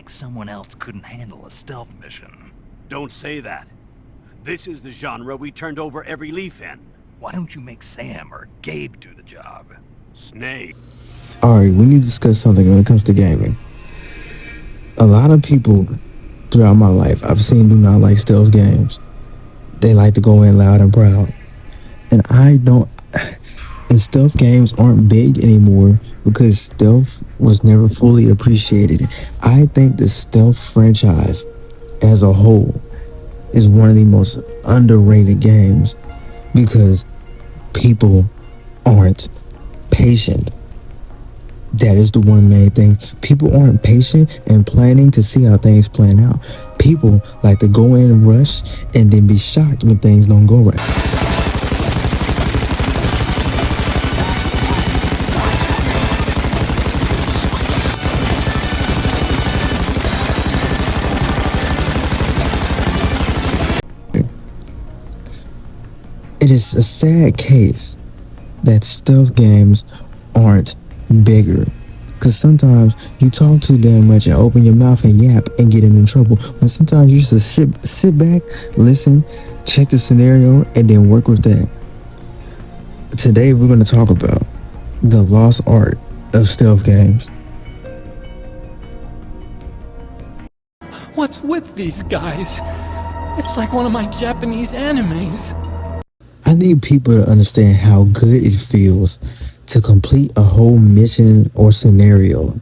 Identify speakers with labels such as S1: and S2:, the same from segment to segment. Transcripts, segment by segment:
S1: Like someone else couldn't handle a stealth mission.
S2: Don't say that. This is the genre we turned over every leaf in.
S1: Why don't you make Sam or Gabe do the job?
S2: Snake.
S3: Alright, we need to discuss something when it comes to gaming. A lot of people throughout my life I've seen do not like stealth games. They like to go in loud and proud. And I don't. And stealth games aren't big anymore because stealth was never fully appreciated. I think the stealth franchise as a whole is one of the most underrated games because people aren't patient. That is the one main thing. People aren't patient and planning to see how things plan out. People like to go in and rush and then be shocked when things don't go right. It is a sad case that stealth games aren't bigger. Because sometimes you talk too damn much and open your mouth and yap and get in trouble. And sometimes you just sit back, listen, check the scenario, and then work with that. Today we're going to talk about the lost art of stealth games.
S4: What's with these guys? It's like one of my Japanese animes.
S3: I need people to understand how good it feels to complete a whole mission or scenario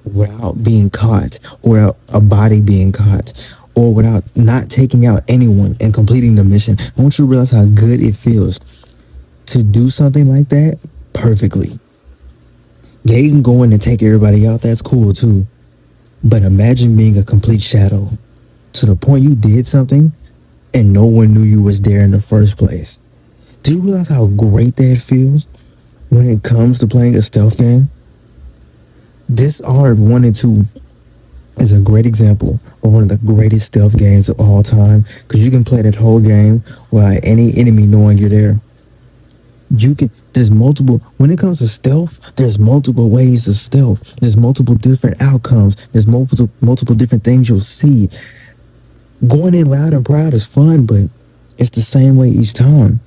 S3: without being caught, or without a body being caught, or without not taking out anyone and completing the mission. I want you to realize how good it feels to do something like that perfectly. Yeah, you can go in and take everybody out. That's cool too. But imagine being a complete shadow to the point you did something and no one knew you was there in the first place. Do you realize how great that feels when it comes to playing a stealth game? Dishonored 1 and 2 is a great example of one of the greatest stealth games of all time, because you can play that whole game without any enemy knowing you're there. There's multiple, when it comes to stealth, there's multiple ways to stealth. There's multiple different outcomes. There's multiple different things you'll see. Going in loud and proud is fun, but it's the same way each time.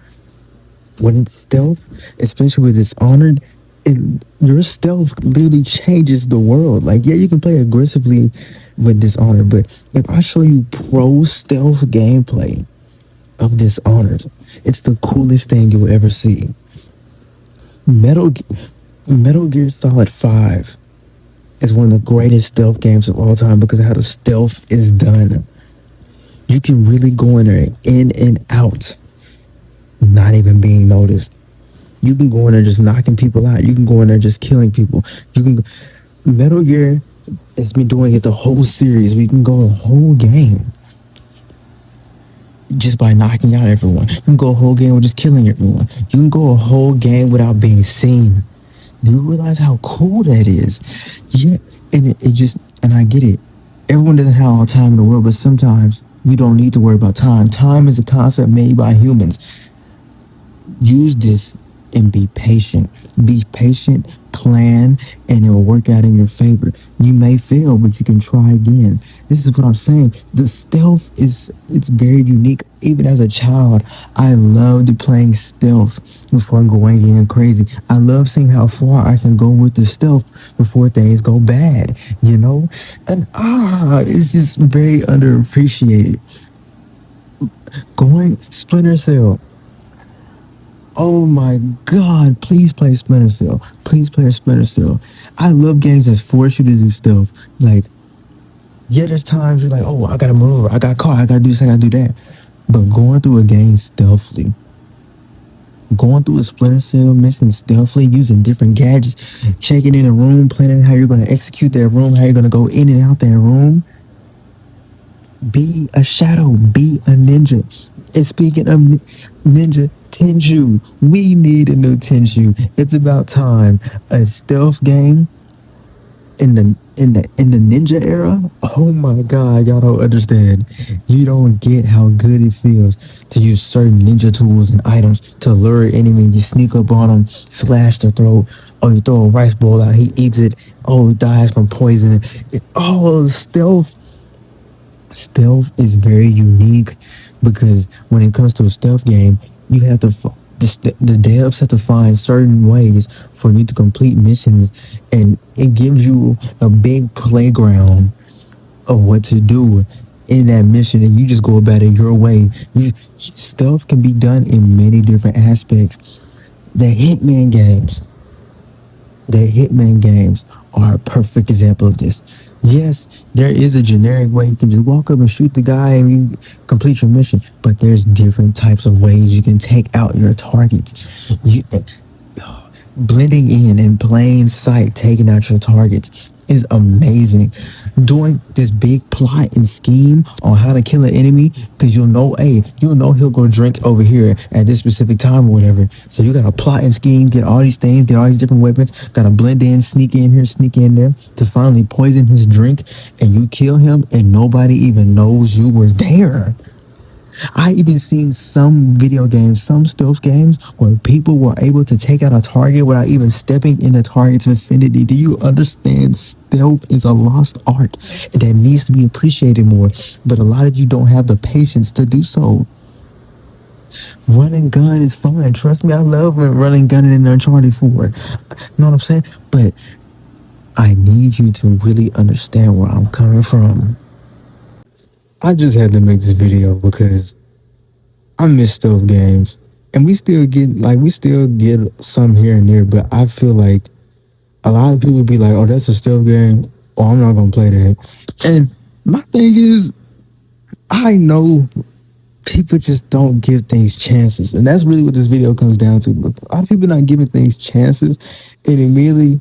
S3: When it's stealth, especially with Dishonored, your stealth literally changes the world. Like, yeah, you can play aggressively with Dishonored, but if I show you pro stealth gameplay of Dishonored, it's the coolest thing you'll ever see. Metal Gear Solid 5 is one of the greatest stealth games of all time because of how the stealth is done. You can really go in there, in and out, not even being noticed. You can go in there just knocking people out. You can go in there just killing people. Metal Gear has been doing it the whole series. We can go a whole game just by knocking out everyone. You can go a whole game with just killing everyone. You can go a whole game without being seen. Do you realize how cool that is? Yeah, and I get it. Everyone doesn't have all the time in the world, but sometimes you don't need to worry about time. Time is a concept made by humans. Use this and be patient. Be patient, plan, and it will work out in your favor. You may fail, but you can try again. This is what I'm saying. The stealth it's very unique. Even as a child, I loved playing stealth before going in crazy. I love seeing how far I can go with the stealth before things go bad, you know? And it's just very underappreciated. Going Splinter Cell. Oh my God, please play Splinter Cell. Please play Splinter Cell. I love games that force you to do stealth. Like, yeah, there's times you're like, oh, I gotta maneuver, I got caught, I gotta do this, I gotta do that. But going through a game stealthily, going through a Splinter Cell mission stealthily, using different gadgets, checking in a room, planning how you're gonna execute that room, how you're gonna go in and out that room. Be a shadow, be a ninja. And speaking of ninja, Tenchu, we need a new Tenchu. It's about time. A stealth game in the in the ninja era, oh my god, y'all don't understand. You don't get how good it feels to use certain ninja tools and items to lure an enemy. You sneak up on them, slash their throat, or you throw a rice bowl out, he eats it, oh, he dies from poison. Oh, stealth is very unique because when it comes to a stealth game, you have to the devs have to find certain ways for you to complete missions, and it gives you a big playground of what to do in that mission, and you just go about it your way. Stealth can be done in many different aspects. The hitman games are a perfect example of this. Yes, there is a generic way you can just walk up and shoot the guy and you complete your mission, but there's different types of ways you can take out your targets. Blending in plain sight, taking out your targets is amazing. Doing this big plot and scheme on how to kill an enemy, because you'll know he'll go drink over here at this specific time or whatever. So you gotta plot and scheme, get all these things, get all these different weapons, gotta blend in, sneak in here, sneak in there to finally poison his drink, and you kill him and nobody even knows you were there. I even seen some video games, some stealth games, where people were able to take out a target without even stepping in the target's vicinity. Do you understand? Stealth is a lost art that needs to be appreciated more, but a lot of you don't have the patience to do so. Running gun is fun. Trust me, I love running gun in Uncharted 4. You know what I'm saying? But I need you to really understand where I'm coming from. I just had to make this video because I miss stealth games, and we still get some here and there, but I feel like a lot of people be like, "Oh, that's a stealth game. Oh, I'm not gonna play that." And my thing is, I know people just don't give things chances, and that's really what this video comes down to. But a lot of people not giving things chances and immediately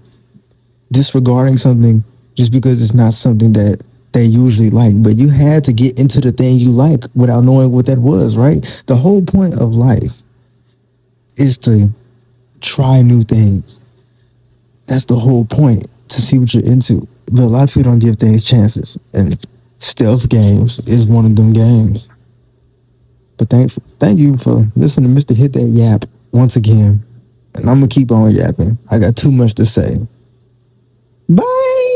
S3: disregarding something just because it's not something that they usually like. But you had to get into the thing you like without knowing what that was, right? The whole point of life is to try new things. That's the whole point, to see what you're into. But a lot of people don't give things chances, and stealth games is one of them games. But thank you for listening to Mr. Hit That Yap once again. And I'm gonna keep on yapping. I got too much to say. Bye.